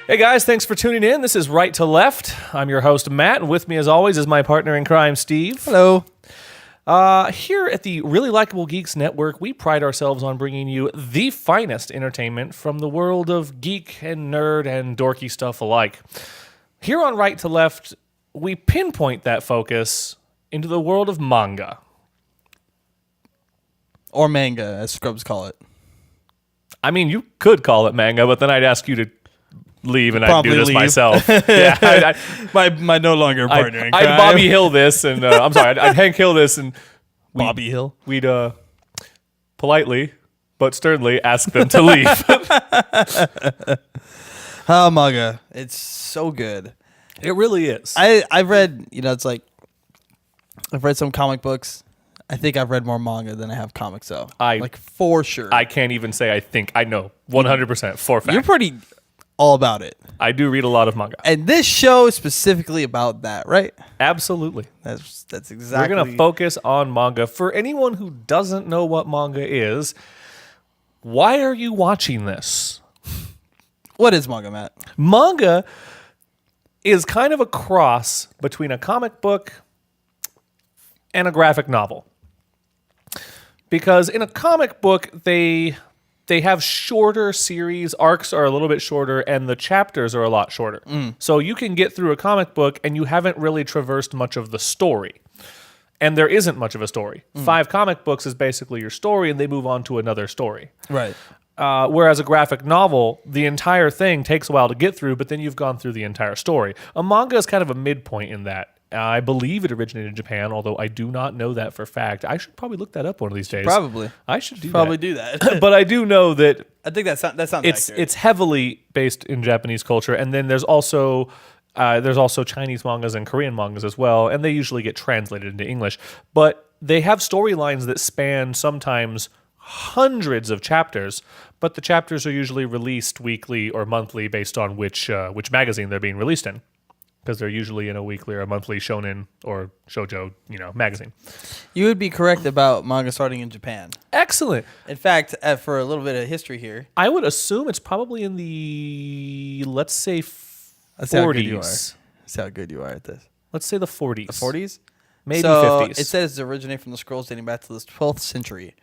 Hey guys, thanks for tuning in. This is Right to Left. I'm your host, Matt, and with me as always is my partner in crime, Steve. Hello. Here at the Really Likable Geeks Network, we pride ourselves on bringing you the finest entertainment from the world of geek and nerd and dorky stuff alike. Here on Right to Left, we pinpoint that focus into the world of manga. Or manga, as scrubs call it. I mean, you could call it manga, but then I'd ask you to leave and I'd Probably do this leave. myself. Yeah, My no longer partner in crime. I'd Bobby Hill this, and I'm sorry, I'd Hank Hill this, and Bobby Hill. we'd politely but sternly ask them to leave. Oh, manga. It's so good. It really is. I've read, it's like, I've read some comic books. I think I've read more manga than I have comics, though. For sure. I can't even say I think. I know 100% for a fact. You're pretty all about it. I do read a lot of manga. And this show is specifically about that, right? Absolutely. That's exactly. We're going to focus on manga. For anyone who doesn't know what manga is, why are you watching this? What is manga, Matt? Manga is kind of a cross between a comic book and a graphic novel. Because in a comic book, they have shorter series, arcs are a little bit shorter, and the chapters are a lot shorter. So you can get through a comic book and you haven't really traversed much of the story. And there isn't much of a story. 5 comic books is basically your story, and they move on to another story. Right. Whereas a graphic novel, the entire thing takes a while to get through, but then you've gone through the entire story. A manga is kind of a midpoint in that. I believe it originated in Japan, although I do not know that for a fact. I should probably look that up one of these days. Probably. I should do that. But I do know that I think that sounds accurate. it's heavily based in Japanese culture, and then there's also Chinese mangas and Korean mangas as well, and they usually get translated into English. But they have storylines that span sometimes hundreds of chapters, but the chapters are usually released weekly or monthly based on which magazine they're being released in, because they're usually in a weekly or a monthly shonen or shoujo, magazine. You would be correct about manga starting in Japan. Excellent. In fact, for a little bit of history here, I would assume it's probably in the, let's say, 40s. Let's see how good you are at this. Let's say the 40s. The 40s? Maybe so 50s. It says it originated from the scrolls dating back to the 12th century.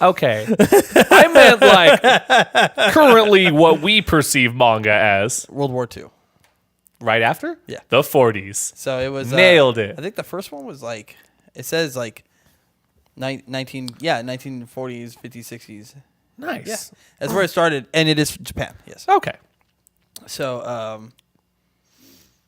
Okay. I meant like currently what we perceive manga as. World War II. Right after? Yeah. The 40s. So it was... Nailed it. I think the first one was like... It says like 1940s, 50s, 60s. Nice. Yeah. That's where it started. And it is Japan, yes. Okay. So,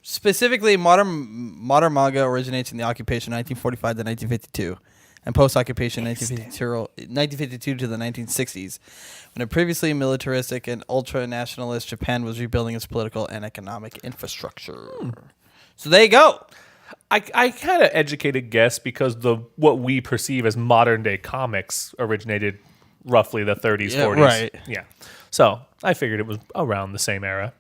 specifically, modern manga originates in the occupation 1945 to 1952, and post-occupation 1952 to the 1960s, when a previously militaristic and ultra-nationalist Japan was rebuilding its political and economic infrastructure. So there you go. I kind of educated guess because what we perceive as modern-day comics originated roughly the 30s, 40s. Right. Yeah. So I figured it was around the same era.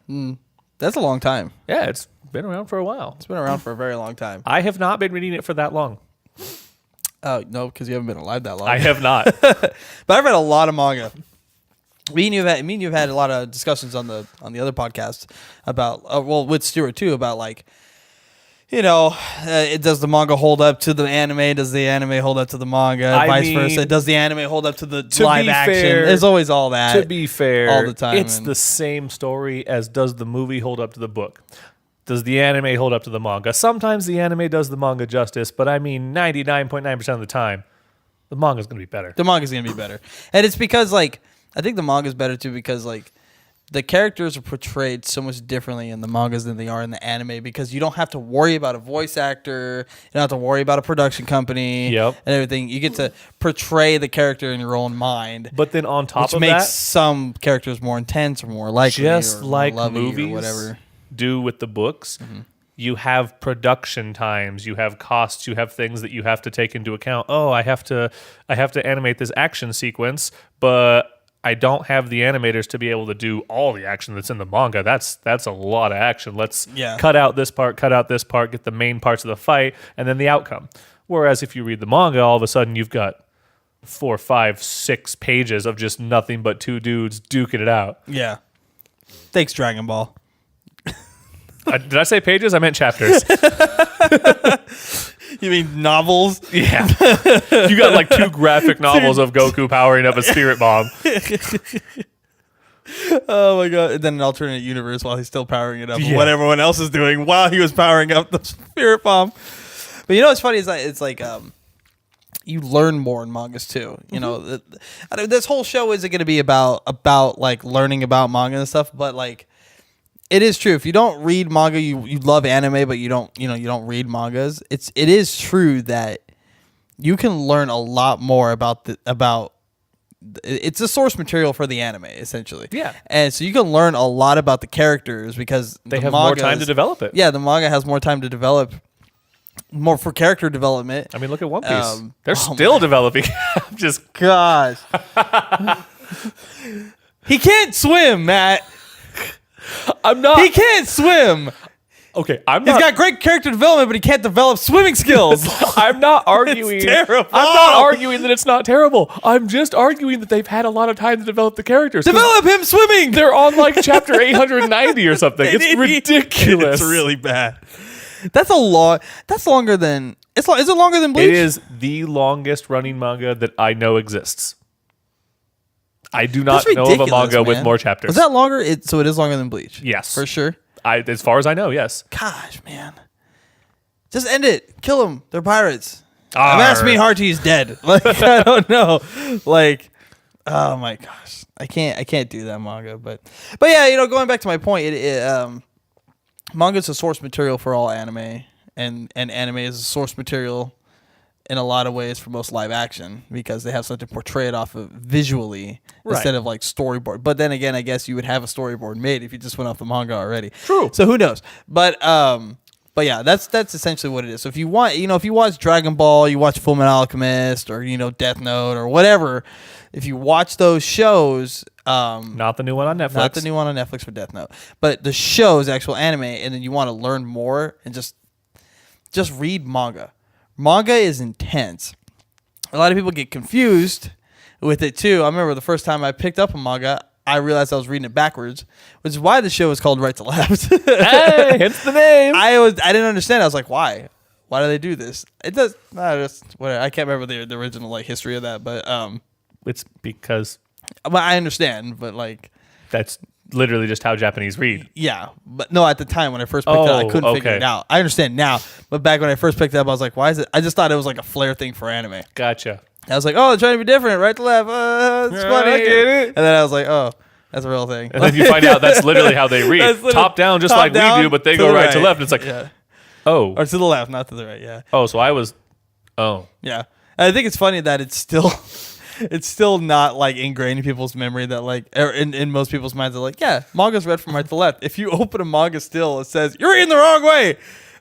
That's a long time. Yeah, it's been around for a while. It's been around for a very long time. I have not been reading it for that long. Oh, no, because you haven't been alive that long. I have not. But I've read a lot of manga. Me and you've had a lot of discussions on the other podcast about, with Stuart too, about like, does the manga hold up to the anime? Does the anime hold up to the manga? Vice versa. Does the anime hold up to the live action? There's always all that. To be fair, all the time. It's the same story as does the movie hold up to the book. Does the anime hold up to the manga? Sometimes the anime does the manga justice, but 99.9% of the time, the manga's going to be better. The manga's going to be better. And it's because, I think the manga's better too because, the characters are portrayed so much differently in the mangas than they are in the anime because you don't have to worry about a voice actor, you don't have to worry about a production company and everything. You get to portray the character in your own mind. But then on top of that, which makes some characters more intense or more likely, just or like more movies or whatever do with the books. You have production times, you have costs, you have things that you have to take into account. Oh, I have to animate this action sequence, but I don't have the animators to be able to do all the action that's in the manga. That's a lot of action. Let's cut out this part, get the main parts of the fight, and then the outcome. Whereas if you read the manga, all of a sudden you've got 4, 5, 6 pages of just nothing but two dudes duking it out. Yeah. Thanks, Dragon Ball. Did I say pages? I meant chapters. You mean novels? Yeah. You got like 2 graphic novels of Goku powering up a spirit bomb. Oh my god! And then an alternate universe while he's still powering it up. Yeah. What everyone else is doing while he was powering up the spirit bomb. But you know what's funny is that it's like you learn more in mangas too. You know, this whole show isn't going to be about like learning about manga and stuff, but like it is true. If you don't read manga, you love anime, but you don't read mangas. It is true that you can learn a lot more about it's a source material for the anime, essentially. Yeah. And so you can learn a lot about the characters because They have more time to develop it. Yeah, the manga has more time to develop, more for character development. I mean, look at One Piece. They're still developing. I'm just... Gosh. He can't swim, Matt. I'm not... He can't swim. Okay, I'm He's not... got great character development, but he can't develop swimming skills. I'm not arguing... It's terrible. I'm not arguing that it's not terrible. I'm just arguing that they've had a lot of time to develop the characters. Develop him swimming. They're on like chapter 890 or something. It's ridiculous. It's really bad. That's a lot. That's longer than... Is it longer than Bleach? It is the longest running manga that I know exists. I do not know of a manga with more chapters. Was that longer? So it is longer than Bleach? Yes. For sure? As far as I know, yes. Gosh, man. Just end it. Kill them. They're pirates. Arr. I'm asking Harty is dead. Like, I don't know. Like, oh my gosh. I can't do that manga. But yeah, going back to my point, manga is a source material for all anime. And anime is a source material in a lot of ways for most live action because they have something to portray it off of visually instead of like storyboard. But then again, I guess you would have a storyboard made if you just went off the manga already. True. So who knows? But yeah, that's essentially what it is. So if you want, if you watch Dragon Ball, you watch Fullmetal Alchemist, or Death Note or whatever, if you watch those shows, not the new one on Netflix. Not the new one on Netflix for Death Note, but the show's actual anime, and then you want to learn more and just read manga. Manga is intense. A lot of people get confused with it too. I remember the first time I picked up a manga, I realized I was reading it backwards, which is why the show is called Right to Left. Hey, hence the name. I didn't understand. I was like, why? Why do they do this? It does. Just whatever. I can't remember the original history of that, but it's because I understand, but like that's literally just how Japanese read. Yeah, but no, at the time when I first picked it up, I couldn't figure it out. I understand now, but back when I first picked it up, I was like, why is it? I just thought it was like a flair thing for anime. Gotcha. I was like, oh, they're trying to be different, right to left. It's funny. I get it. And then I was like, oh, that's a real thing. And then you find out that's literally how they read. Top down, just like we do, but they go right to left. It's like, oh. Or to the left, not to the right, yeah. Oh, so I was, oh. Yeah. And I think it's funny that it's still not like ingrained in people's memory that like in most people's minds are like, yeah, manga's read from right to left. If you open a manga still, it says you're reading the wrong way.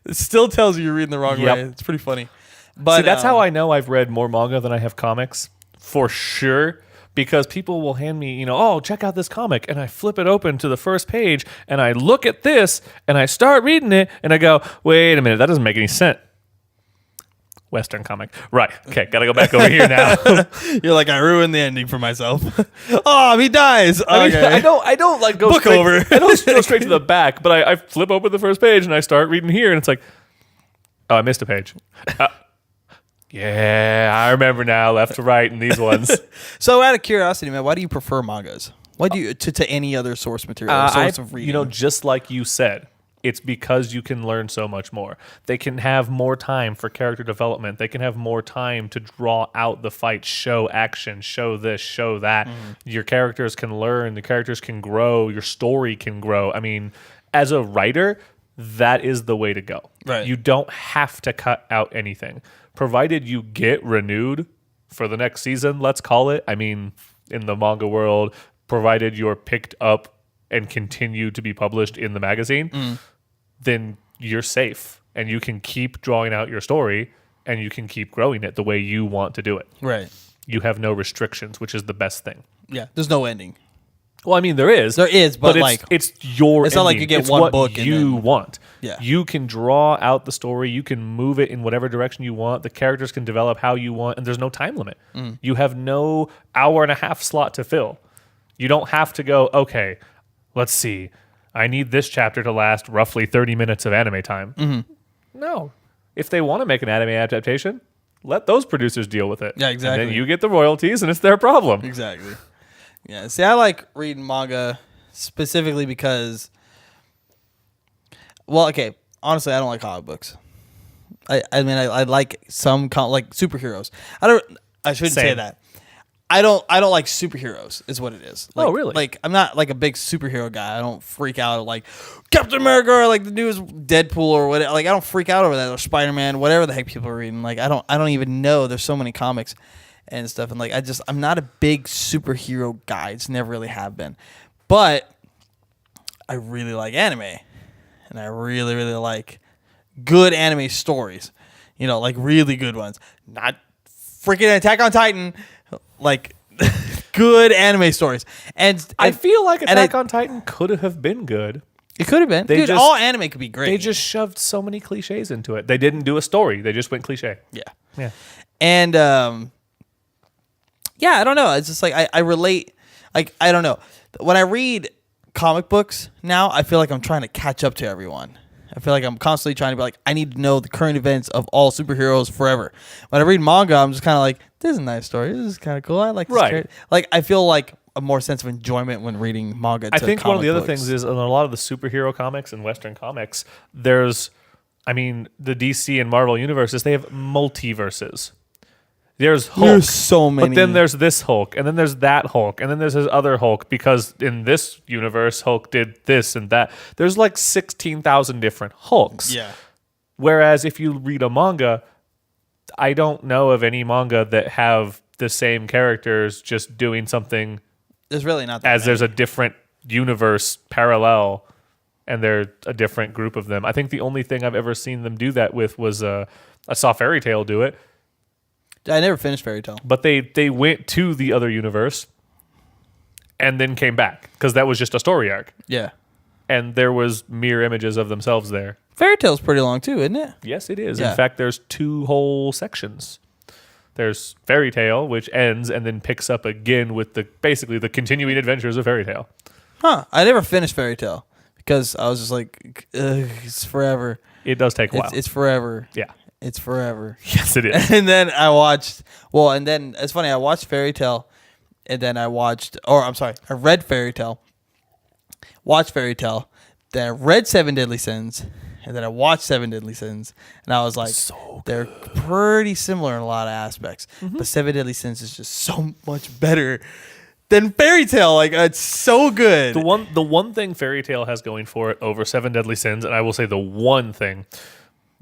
It still tells you you're reading the wrong way. It's pretty funny. But see, that's how I know I've read more manga than I have comics, for sure. Because people will hand me, oh, check out this comic, and I flip it open to the first page, and I look at this, and I start reading it, and I go, wait a minute, that doesn't make any sense. Western comic. Right. Okay, gotta go back over here now. You're like, I ruined the ending for myself. Oh, he dies. Okay. I don't like go Book straight, over. I don't go straight to the back, but I flip open the first page, and I start reading here, and it's like, oh, I missed a page. Yeah, I remember now, left to right in these ones. So out of curiosity, man, why do you prefer mangas? Why do you to any other source material, source of reading? Just like you said, it's because you can learn so much more. They can have more time for character development. They can have more time to draw out the fight, show action, show this, show that. Your characters can learn, the characters can grow, your story can grow. I mean, as a writer, that is the way to go. Right. You don't have to cut out anything. Provided you get renewed for the next season, let's call it. I mean, in the manga world, provided you're picked up and continue to be published in the magazine, then you're safe. And you can keep drawing out your story and you can keep growing it the way you want to do it. Right. You have no restrictions, which is the best thing. Yeah, there's no ending. Well, I mean, there is. There is, but like it's your. It's not like you get one book and you want. Yeah. You can draw out the story. You can move it in whatever direction you want. The characters can develop how you want, and there's no time limit. You have no hour and a half slot to fill. You don't have to go. Okay, let's see. I need this chapter to last roughly 30 minutes of anime time. No. If they want to make an anime adaptation, let those producers deal with it. Yeah, exactly. And then you get the royalties, and it's their problem. Exactly. Yeah. See, I like reading manga specifically because, well, okay. Honestly, I don't like comic books. I mean, I like some like superheroes. I shouldn't say Same. that. I don't like superheroes. Is what it is. Like, Oh, really? Like, I'm not like a big superhero guy. I don't freak out at like Captain America or like the newest Deadpool or whatever. Like, I don't freak out over that, or Spider-Man, whatever the heck people are reading. Like, I don't even know. There's so many comics and stuff, and like I'm not a big superhero guy. It's never really have been, but I really like anime, and I really like good anime stories. You know, like really good ones, not freaking Attack on Titan. Like good anime stories, and I feel like Attack on Titan could have been good. it could have been. Dude, all anime could be great. They just shoved so many cliches into it. They didn't do a story. They just went cliche. Yeah. And yeah, I don't know. It's just like I relate. Like, I don't know. When I read comic books now, I feel like I'm trying to catch up to everyone. I feel like I'm constantly trying to be like, I need to know the current events of all superheroes forever. When I read manga, I'm just kind of like, this is a nice story. This is kind of cool. I like this character. Like, I feel like a more sense of enjoyment when reading manga. I think one of the other things is in a lot of the superhero comics and Western comics, the DC and Marvel universes, they have multiverses. There's Hulk. There's so many. But then there's this Hulk, and then there's that Hulk, and then there's this other Hulk, because in this universe, Hulk did this and that. There's like 16,000 different Hulks. Yeah. Whereas if you read a manga, I don't know of any manga that have the same characters just doing something. There's really not that as many. There's a different universe parallel, and they're a different group of them. I think the only thing I've ever seen them do that with was I saw Fairy Tail do it. I never finished Fairy Tail. But they went to the other universe and then came back, because that was just a story arc. Yeah. And there was mirror images of themselves there. Fairy Tail's pretty long too, isn't it? Yes, it is. Yeah. In fact, there's 2 whole sections. There's Fairy Tail, which ends and then picks up again with basically the continuing adventures of Fairy Tail. Huh. I never finished Fairy Tail because I was just like, ugh, it's forever. It does take a while. It's forever. Yeah. It's forever. Yes, it is. And then I watched, and then it's funny, I watched Fairy Tail, and then I read Fairy Tail, watched Fairy Tail, then I read Seven Deadly Sins, and then I watched Seven Deadly Sins, and I was like, they're pretty similar in a lot of aspects, but Seven Deadly Sins is just so much better than Fairy Tail. Like, it's so good. The one thing Fairy Tail has going for it over Seven Deadly Sins, and I will say the one thing,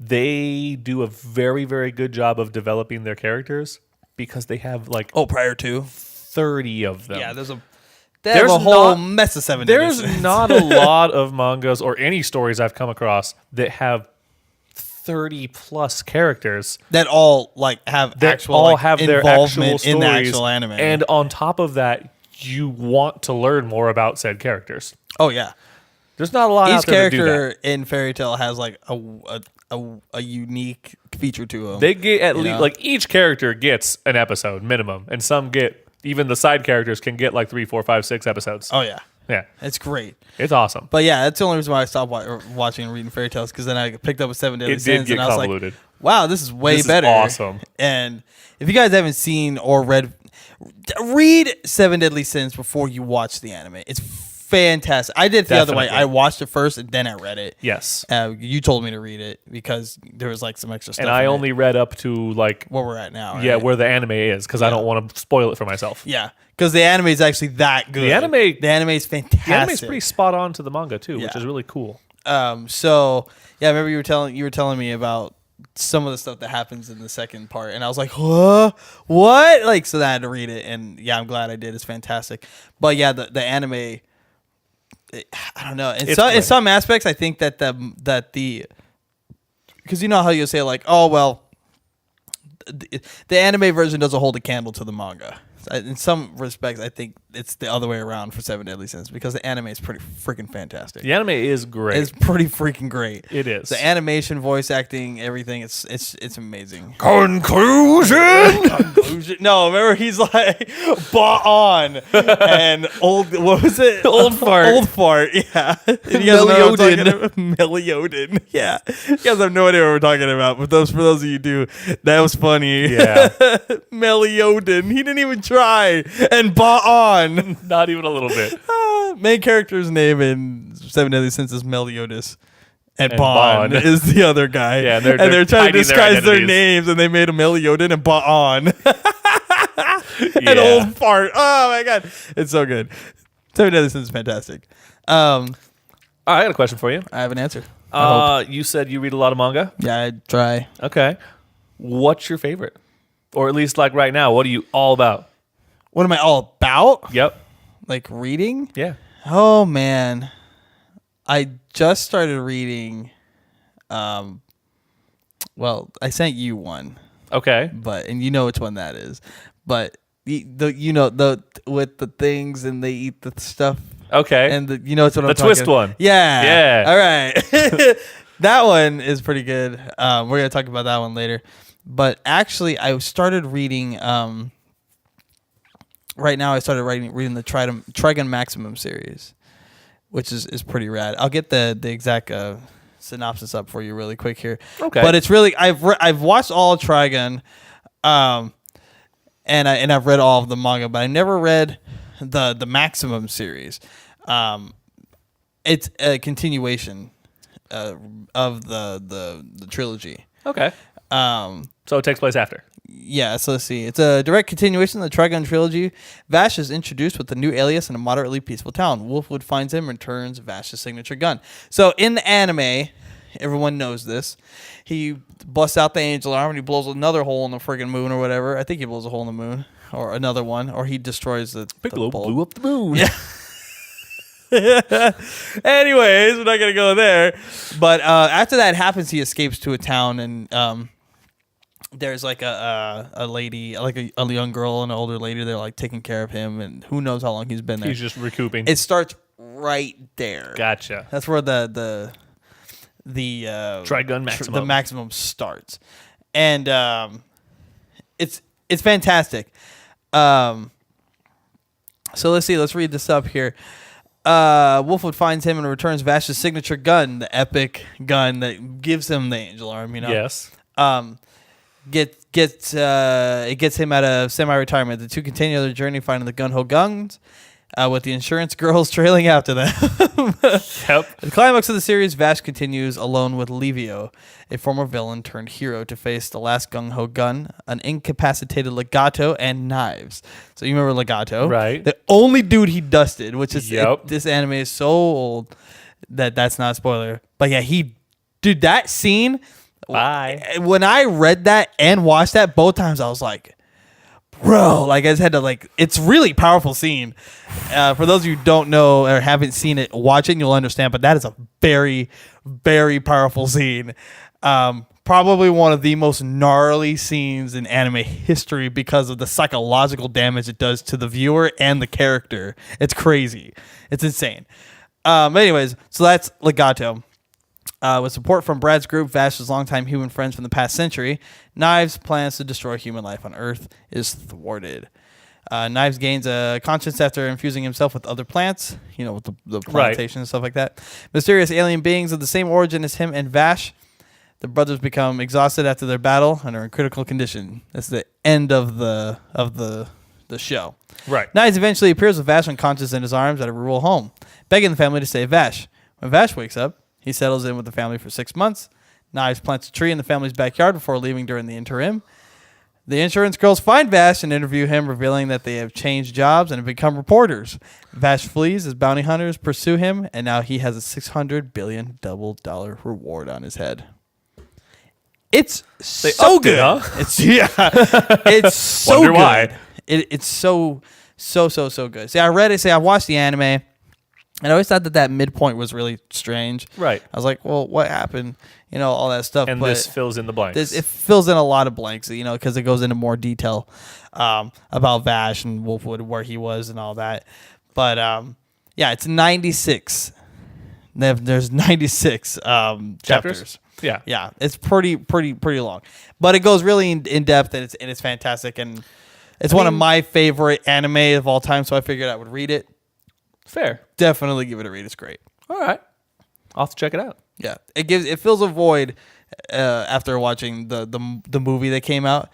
they do a very, very good job of developing their characters, because they have like prior to 30 of them. Yeah, there's a whole mess of Seven Deadly Sins. There's not a lot of mangas or any stories I've come across that have 30 plus characters that all like have that actual all like, have their actual involvement stories in the actual anime. And on top of that, you want to learn more about said characters. Oh yeah, there's not a lot out each there to do that. character in Fairy Tail has like a unique feature to them. They get at least like each character gets an episode minimum, and some get, even the side characters can get like 3, 4, 5, 6 episodes. Oh yeah, yeah, it's great. It's awesome. But yeah, that's the only reason why I stopped watching and reading Fairy Tales, because then I picked up a Seven Deadly Sins, get and I was convoluted. like, wow, this is way This is better. awesome. And if you guys haven't seen or read Seven Deadly Sins before you watch the anime. It's fantastic. I did it the other way. I watched it first and then I read it. Yes. You told me to read it because there was like some extra stuff. And I in only it. read up to like where we're at now. Yeah, right? where the anime is, because I don't want to spoil it for myself. Yeah, because the anime is actually that good. The anime is fantastic. The anime is pretty spot on to the manga too, which is really cool. So yeah, I remember you were telling me about some of the stuff that happens in the second part, and I was like, huh? What? Like, so then I had to read it, and yeah, I'm glad I did. It's fantastic. But yeah, the anime, I don't know. In some aspects, I think that the because you know how you say like, oh well, the anime version doesn't hold a candle to the manga. In some respects, I think it's the other way around for Seven Deadly Sins because the anime is pretty freaking fantastic. The anime is great. It's pretty freaking great. It is. The animation, voice acting, everything. It's amazing. Conclusion. No, remember he's like bought on and old. What was it? Old fart. Old fart. Yeah. Meliodin. Yeah. You guys have no idea what we're talking about, but for those of you who do, that was funny. Yeah. Meliodin. He didn't even try and bought on. Not even a little bit. Main character's name in Seven Deadly Sins is Meliodas. And Bond is the other guy. Yeah, and they're trying to disguise their names, and they made him Meliodin and Bond. An old fart. Oh my god. It's so good. Seven Deadly Sins is fantastic. I got a question for you. I have an answer. You said you read a lot of manga? Yeah, I try. Okay. What's your favorite? Or at least like right now, what are you all about? What am I all about? Yep. Like reading? Yeah. Oh man. I just started reading well, I sent you one. Okay. And you know which one that is. But the with the things and they eat the stuff. Okay. And it's what I'm talking about. The twist one. Yeah. Yeah. All right. That one is pretty good. We're going to talk about that one later. But actually, I started reading. Right now, I started reading the Trigun Maximum series, which is pretty rad. I'll get the exact synopsis up for you really quick here. Okay. But it's really I've watched all Trigun, and I've read all of the manga, but I never read the Maximum series. It's a continuation of the trilogy. Okay. So it takes place after. Yeah, so let's see. It's a direct continuation of the Trigun trilogy. Vash is introduced with a new alias in a moderately peaceful town. Wolfwood finds him and returns Vash's signature gun. So in the anime, everyone knows this. He busts out the angel arm and he blows another hole in the friggin' moon or whatever. I think he blows a hole in the moon or another one, or he destroys the Piccolo bulb. blew up the moon. Yeah. Anyways, we're not gonna go there. But after that happens, he escapes to a town, and there's like a lady, like a young girl and an older lady. They're like taking care of him, and who knows how long he's been there. He's just recouping. It starts right there. Gotcha. That's where the Trigun Maximum. The Maximum starts, and it's fantastic. So let's see. Let's read this up here. Wolfwood finds him and returns Vash's signature gun, the epic gun that gives him the angel arm. Yes. It gets him out of semi-retirement. The two continue their journey, finding the gun-ho guns, with the insurance girls trailing after them. Yep. The climax of the series, Vash continues alone with Livio, a former villain turned hero, to face the last gung-ho gun, an incapacitated Legato, and knives. So you remember Legato? Right. The only dude he dusted, which is Yep. this anime is so old that's not a spoiler. But yeah, dude, that scene. Bye. When I read that and watched that both times, I was like, bro, like I just had to it's really powerful scene. For those of you who don't know or haven't seen it, watch it and you'll understand. But that is a very, very powerful scene. Probably one of the most gnarly scenes in anime history because of the psychological damage it does to the viewer and the character. It's crazy. It's insane. Anyways, so that's Legato. With support from Brad's group, Vash's longtime human friends from the past century, Knives' plans to destroy human life on Earth is thwarted. Knives gains a conscience after infusing himself with other plants, with the plantation and stuff like that. Mysterious alien beings of the same origin as him and Vash. The brothers become exhausted after their battle and are in critical condition. That's the end of the show. Right. Knives eventually appears with Vash unconscious in his arms at a rural home, begging the family to save Vash. When Vash wakes up, he settles in with the family for 6 months. Knives plants a tree in the family's backyard before leaving during the interim. The insurance girls find Vash and interview him, revealing that they have changed jobs and have become reporters. Vash flees as bounty hunters pursue him, and now he has a $600 billion double-dollar reward on his head. It's so good. Huh? It's so Wonder good. why. It's so good. See, I read it. I watched the anime. And I always thought that midpoint was really strange. Right. I was like, well, what happened? You know, all that stuff. And but this fills in the blanks. it fills in a lot of blanks, you know, because it goes into more detail about Vash and Wolfwood, where he was and all that. But yeah, it's 96. There's 96 chapters. Yeah. Yeah, it's pretty long, but it goes really in depth, and it's fantastic, and it's one of my favorite anime of all time. So I figured I would read it. Fair. Definitely give it a read. It's great. All right. I'll have to check it out. Yeah, it fills a void after watching the movie that came out,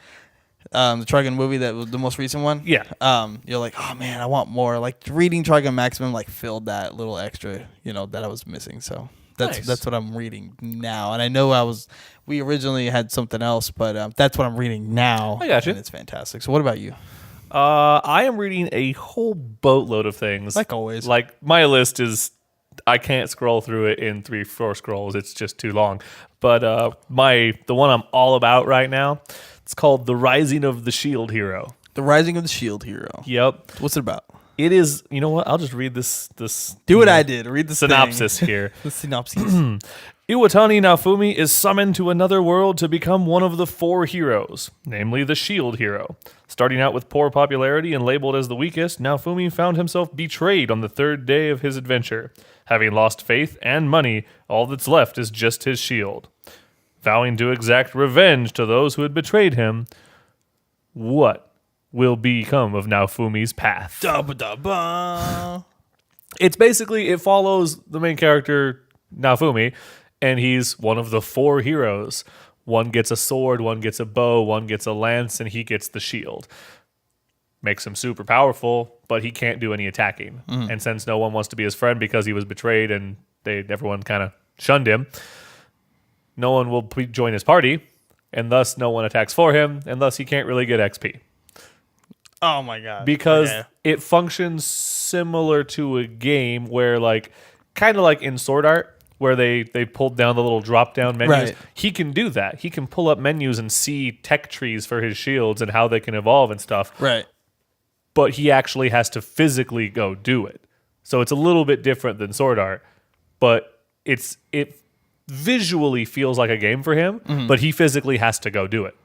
the Trigun movie that was the most recent one. Yeah. You're like, oh man, I want more. Like reading Trigun Maximum like filled that little extra, you know, that I was missing. So that's what I'm reading now, and I know we originally had something else, but that's what I'm reading now. I got you. And it's fantastic. So what about you? I am reading a whole boatload of things. Like always. Like my list is, I can't scroll through it in 3-4 scrolls. It's just too long. But the one I'm all about right now, it's called The Rising of the Shield Hero. The Rising of the Shield Hero. Yep. What's it about? It is, you know what? I'll just read this Do what I did. Read the synopsis here. The synopsis. Iwatani Naofumi is summoned to another world to become one of the 4 heroes, namely the Shield Hero. Starting out with poor popularity and labeled as the weakest, Naofumi found himself betrayed on the 3rd day of his adventure. Having lost faith and money, all that's left is just his shield. Vowing to exact revenge to those who had betrayed him, what will become of Naofumi's path? It's basically, it follows the main character, Naofumi, and he's one of the 4 heroes. One gets a sword, one gets a bow, one gets a lance, and he gets the shield. Makes him super powerful, but he can't do any attacking. And since no one wants to be his friend because he was betrayed and everyone kind of shunned him, no one will join his party, and thus no one attacks for him, and thus he can't really get XP. Oh my god. Because it functions similar to a game where, like, kind of like in Sword Art, where they pulled down the little drop-down menus. Right. He can do that. He can pull up menus and see tech trees for his shields and how they can evolve and stuff. Right. But he actually has to physically go do it. So it's a little bit different than Sword Art, but it visually feels like a game for him, but he physically has to go do it.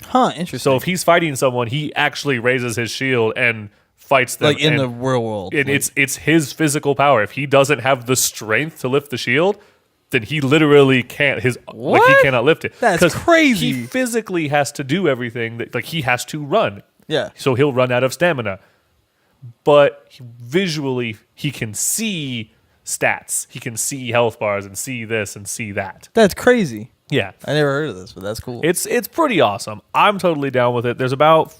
Huh, interesting. So if he's fighting someone, he actually raises his shield and fights them. Like in the real world. And it's his physical power. If he doesn't have the strength to lift the shield, then he literally can't. He cannot lift it. That's crazy. He physically has to do everything. He has to run. Yeah. So he'll run out of stamina. But visually, he can see stats. He can see health bars and see this and see that. That's crazy. Yeah. I never heard of this, but that's cool. It's pretty awesome. I'm totally down with it. There's about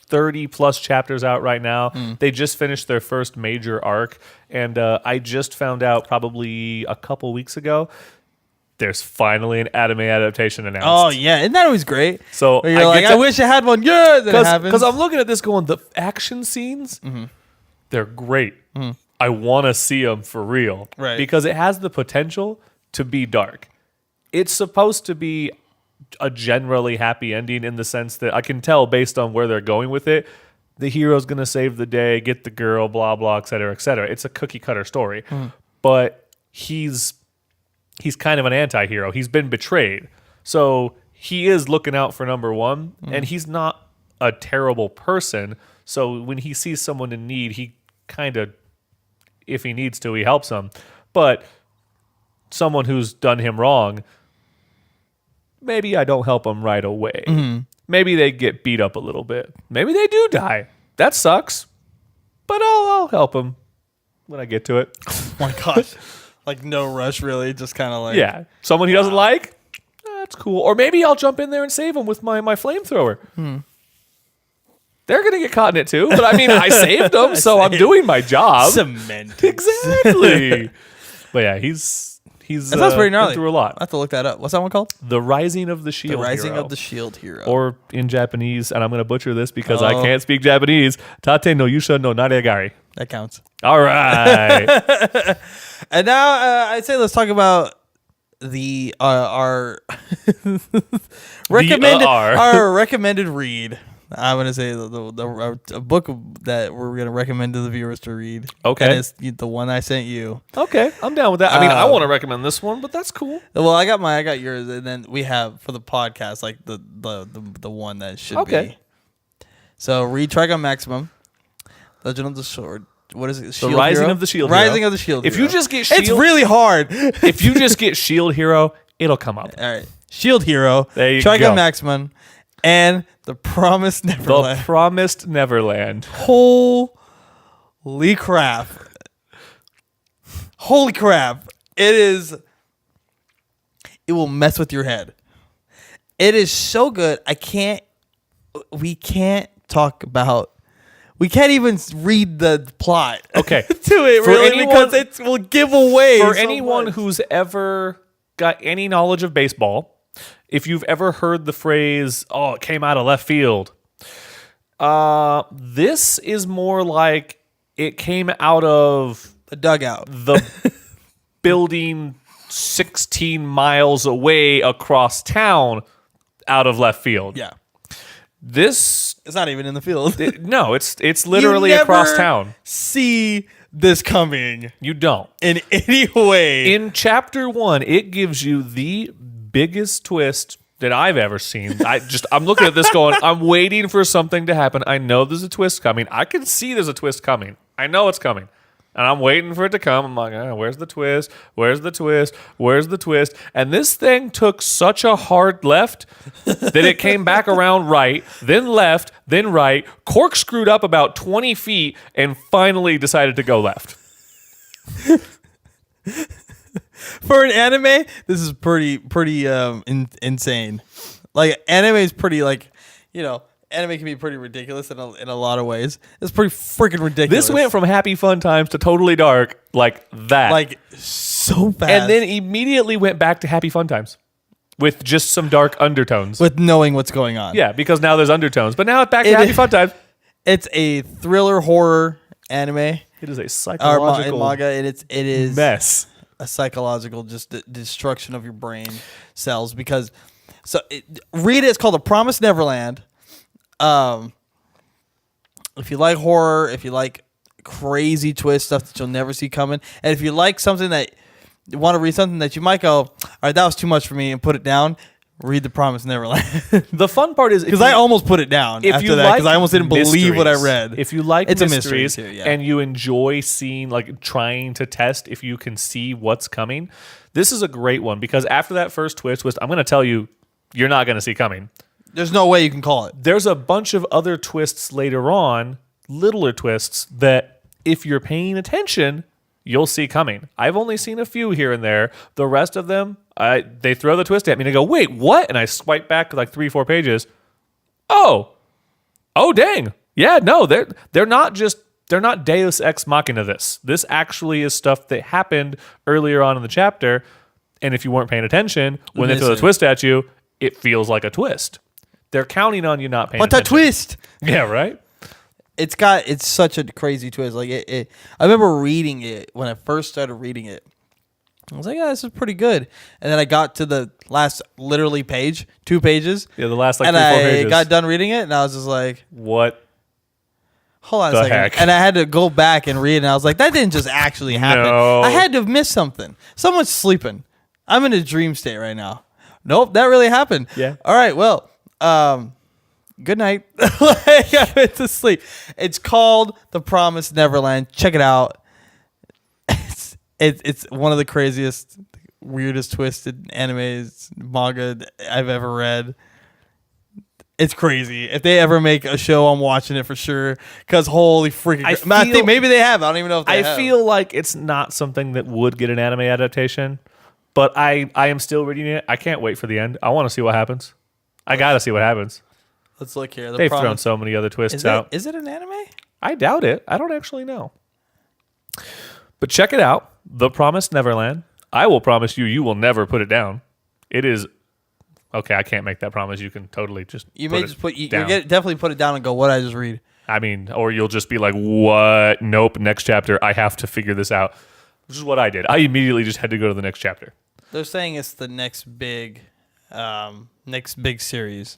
30 plus chapters out right now. They just finished their first major arc, and I just found out probably a couple weeks ago there's finally an anime adaptation announced. Oh yeah, isn't that always great? So you're I wish I had one. Yeah, because I'm looking at this going, the action scenes, they're great. I want to see them for real, right? Because it has the potential to be dark. It's supposed to be a generally happy ending in the sense that I can tell based on where they're going with it. The hero's going to save the day, get the girl, blah, blah, et cetera, et cetera. It's a cookie cutter story, but he's kind of an anti-hero. He's been betrayed. So he is looking out for number one, and he's not a terrible person. So when he sees someone in need, he kind of, if he needs to, he helps them. But someone who's done him wrong, maybe I don't help them right away. Maybe they get beat up a little bit. Maybe they do die. That sucks. But I'll help them when I get to it. Oh my gosh. Like no rush, really. Just kind of like... Yeah. Someone he doesn't like? That's cool. Or maybe I'll jump in there and save him with my flamethrower. They're going to get caught in it too. But I mean, I saved them, so I'm doing my job. Cement. Exactly. But yeah, he's that sounds pretty gnarly. been through a lot. I have to look that up. What's that one called? The Rising of the Shield Hero. The Rising of the Shield Hero. Or in Japanese, and I'm going to butcher this because I can't speak Japanese, Tate no Yusha no Naregari. That counts. All right. And now I'd say let's talk about our recommended our recommended read I'm gonna say a book that we're gonna recommend to the viewers to read. Okay. And it's the one I sent you. Okay, I'm down with that. I mean, I want to recommend this one, but that's cool. Well, I got yours, and then we have for the podcast like the one that should be. So read Trigon Maximum, Legend of the Sword. What is it? The Rising of the Shield Hero. Rising of the Shield Hero. If you just get Shield, it's really hard. If you just get Shield Hero, it'll come up. All right, Shield Hero. There you Trigon go. Maximum, and The Promised Neverland. The Promised Neverland. Holy crap! Holy crap! It will mess with your head. It is so good. We can't talk about. We can't even read the plot. Okay. To it For really anyone- because it will give away. For so anyone much. who's ever got any knowledge of baseball, if you've ever heard the phrase, "Oh, it came out of left field," this is more like it came out of the dugout. the building 16 miles away across town out of left field. Yeah, This it's not even in the field. no, it's literally You never across town. See this coming You don't. in any way. In chapter 1, it gives you the biggest twist that I've ever seen. I'm looking at this going, I'm waiting for something to happen. I know there's a twist coming. I can see there's a twist coming. I know it's coming. And I'm waiting for it to come. I'm like, where's the twist? Where's the twist? Where's the twist? And this thing took such a hard left that it came back around right, then left, then right, corkscrewed up about 20 feet, and finally decided to go left. For an anime, this is pretty insane. Like anime is pretty anime can be pretty ridiculous in a lot of ways. It's pretty freaking ridiculous. This went from happy fun times to totally dark like that. like so fast. And then immediately went back to happy fun times with just some dark undertones. with knowing what's going on. Yeah, because now there's undertones. But now it's back to happy fun times. It's a thriller horror anime It is a or psychological manga, and it is mess. a psychological just destruction of your brain cells because read it. It's called The Promised Neverland. If you like horror, if you like crazy twist stuff that you'll never see coming, and if you like something that you want to read something that you might go, all right, that was too much for me, and put it down, read The Promised Neverland. The fun part is Because I almost put it down after that because I almost didn't believe what I read. If you like It's a mysteries mystery too, yeah. and you enjoy seeing, like trying to test if you can see what's coming, this is a great one because after that first twist, I'm going to tell you, you're not going to see coming. There's no way you can call it. There's a bunch of other twists later on, littler twists, that if you're paying attention, you'll see coming. I've only seen a few here and there. The rest of them, they throw the twist at me and I go, wait, what? And I swipe back like 3-4 pages. Oh, dang. Yeah, no, they're not Deus Ex Machina this. This actually is stuff that happened earlier on in the chapter. And if you weren't paying attention, when they throw the twist at you, it feels like a twist. They're counting on you not paying What a attention. twist! Yeah, right? It's such a crazy twist. Like I remember reading it when I first started reading it. I was like, yeah, this is pretty good. And then I got to the last literally page, 2 pages. Yeah, the last like and 3-4 I pages. got done reading it and I was just like, What? hold on The a second. heck? And I had to go back and read it and I was like, that didn't just actually happen. No. I had to have missed something. Someone's sleeping. I'm in a dream state right now. Nope, that really happened. Yeah. All right, well, good night. Like, I went to sleep. It's called The Promised Neverland. Check it out. It's one of the craziest, weirdest twisted animes manga I've ever read. It's crazy. If they ever make a show, I'm watching it for sure. Because holy freaking! I think maybe they have. I don't even know if they have. I feel like it's not something that would get an anime adaptation, but I am still reading it. I can't wait for the end. I want to see what happens. I got to see what happens. Let's look here. They've thrown so many other twists out. Is it an anime? I doubt it. I don't actually know. But check it out. The Promised Neverland. I will promise you, you will never put it down. It is... Okay, I can't make that promise. You can totally just You put may it just put... You down. definitely put it down and go, what did I just read? I mean, or you'll just be like, what? Nope, next chapter. I have to figure this out. Which is what I did. I immediately just had to go to the next chapter. They're saying it's the next big series.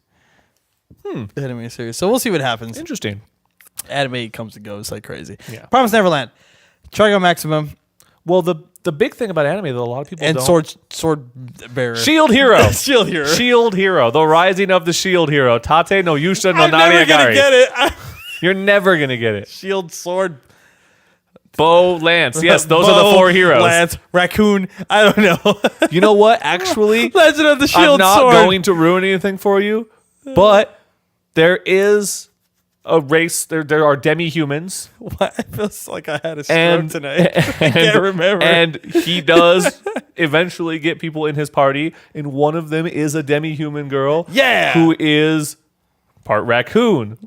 anime series. So we'll see what happens. Interesting. Anime comes and goes like crazy. Yeah. Promise Neverland, Trigo Maximum, Well, the big thing about anime that a lot of people and don't... Sword Bearer. Shield Hero. Shield Hero. Shield Hero. The Rising of the Shield Hero. Tate no Yusha no I'm never gonna Nariagari. get it. You're never going to get it. Shield, Sword, Bow, Lance. Yes, those are the 4 heroes. Lance, Raccoon. I don't know. You know what? Actually, Legend of the Shield I'm not Sword. going to ruin anything for you, but there is a race. There are demi-humans. What? I feel like I had a stroke And tonight. I can't remember. And he does eventually get people in his party, and one of them is a demi-human girl. Yeah. Who is part raccoon.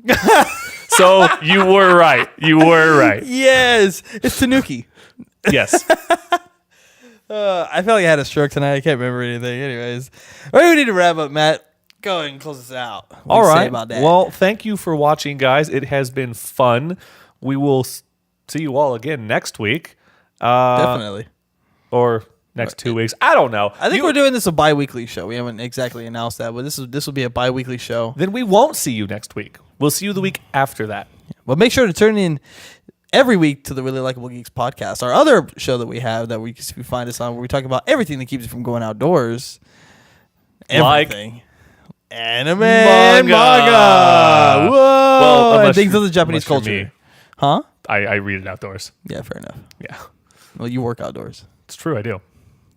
So you were right. You were right. Yes, it's Tanuki. Yes. I felt like I had a stroke tonight. I can't remember anything. Anyways, we need to wrap up, Matt. Go ahead and close us out. What do All you say right. about that? Well, thank you for watching, guys. It has been fun. We will see you all again next week. Definitely. Or next 2 weeks. I don't know. I think we're doing this a bi-weekly show. We haven't exactly announced that, but this will be a bi-weekly show. Then we won't see you next week. We'll see you the week after that. But make sure to turn in every week to the Really Likable Geeks podcast, our other show that we have that we find us on, where we talk about everything that keeps you from going outdoors. Like Everything. Anime and manga. Whoa. Well, and unless things you're- of the Japanese unless you're culture. me. Huh? I read it outdoors. Yeah, fair enough. Yeah. Well, you work outdoors. It's true. I do.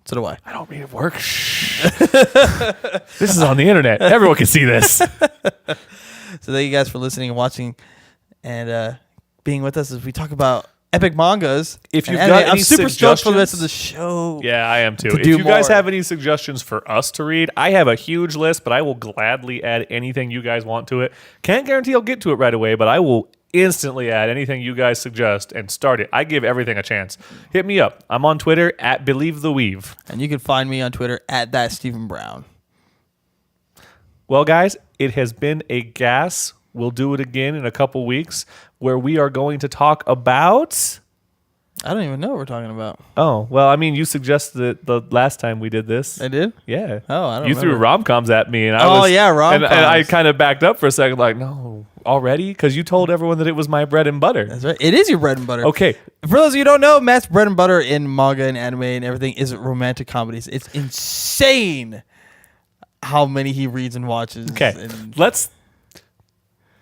So do I. I don't read at work. Shh. This is on the internet. Everyone can see this. So thank you guys for listening and watching and being with us as we talk about epic mangas. If and you've anime. got I'm any super stoked for the rest of suggestions- the show. Yeah, I am too. To If do you guys more. have any suggestions for us to read, I have a huge list, but I will gladly add anything you guys want to it. Can't guarantee I'll get to it right away, but I will instantly add anything you guys suggest and start it. I give everything a chance. Hit me up. I'm on Twitter at BelieveTheWeave. And you can find me on Twitter at @ThatStephenBrown. Well, guys, it has been a gas. We'll do it again in a couple weeks where we are going to talk about... I don't even know what we're talking about. Oh, well, I mean, you suggested it the last time we did this. I did? Yeah. Oh, I don't You threw remember. rom-coms at me. And I Oh, was, yeah, And I rom-coms. kind of backed up for a second, like, no, already? Because you told everyone that it was my bread and butter. That's right. It is your bread and butter. Okay. For those of you who don't know, Matt's bread and butter in manga and anime and everything is romantic comedies. It's insane how many he reads and watches. Okay. And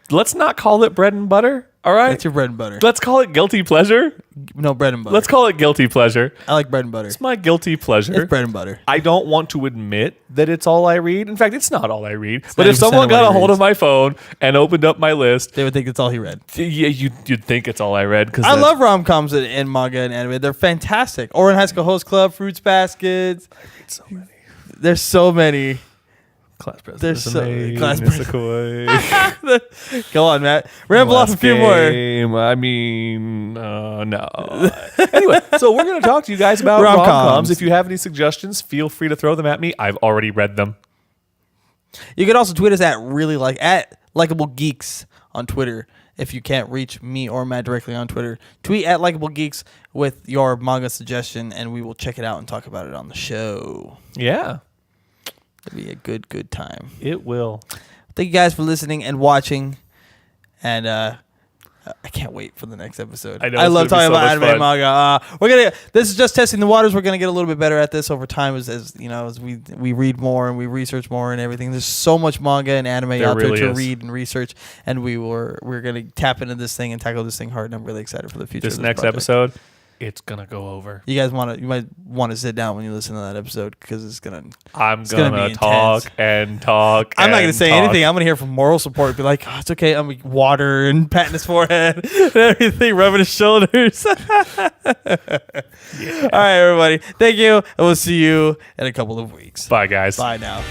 Let's not call it bread and butter, all right? that's your bread and butter. Let's call it guilty pleasure. No, bread and butter. Let's call it guilty pleasure. I like bread and butter. It's my guilty pleasure. It's bread and butter. I don't want to admit that it's all I read. In fact, it's not all I read. But not if even someone 100% of what got a he hold reads. of my phone and opened up my list, They would think that's all he read. yeah, you'd think it's all I read. Cause I love rom-coms in manga and anime. They're fantastic. Orin High School Host Club, Fruits Baskets. so many. There's so many. Class president. There's so class president. Go on, Matt. Ramble off a few more. I mean, no. Anyway, so we're going to talk to you guys about Rom-coms. rom-coms. If you have any suggestions, feel free to throw them at me. I've already read them. You can also tweet us at Likable Geeks on Twitter. If you can't reach me or Matt directly on Twitter, tweet at Likable Geeks with your manga suggestion, and we will check it out and talk about it on the show. Yeah, It'll be a good time. it will. Thank you guys for listening and watching, and I can't wait for the next episode. I know, I it's love gonna be talking so about much anime and manga. This is just testing the waters. We're gonna get a little bit better at this over time as you know, as we read more and we research more and everything. There's so much manga and anime There out really there to is. read and research, and we're gonna tap into this thing and tackle this thing hard. And I'm really excited for the future. This of next project. episode, it's going to go over. You guys you might want to sit down when you listen to that episode because it's gonna. I'm gonna going be to talk intense. and talk. I'm not gonna and say talk. anything. I'm gonna hear from moral support. Be like, oh, it's okay. I'm gonna water and patting his forehead and everything, rubbing his shoulders. All right, everybody. Thank you, and we'll see you in a couple of weeks. Bye, guys. Bye now.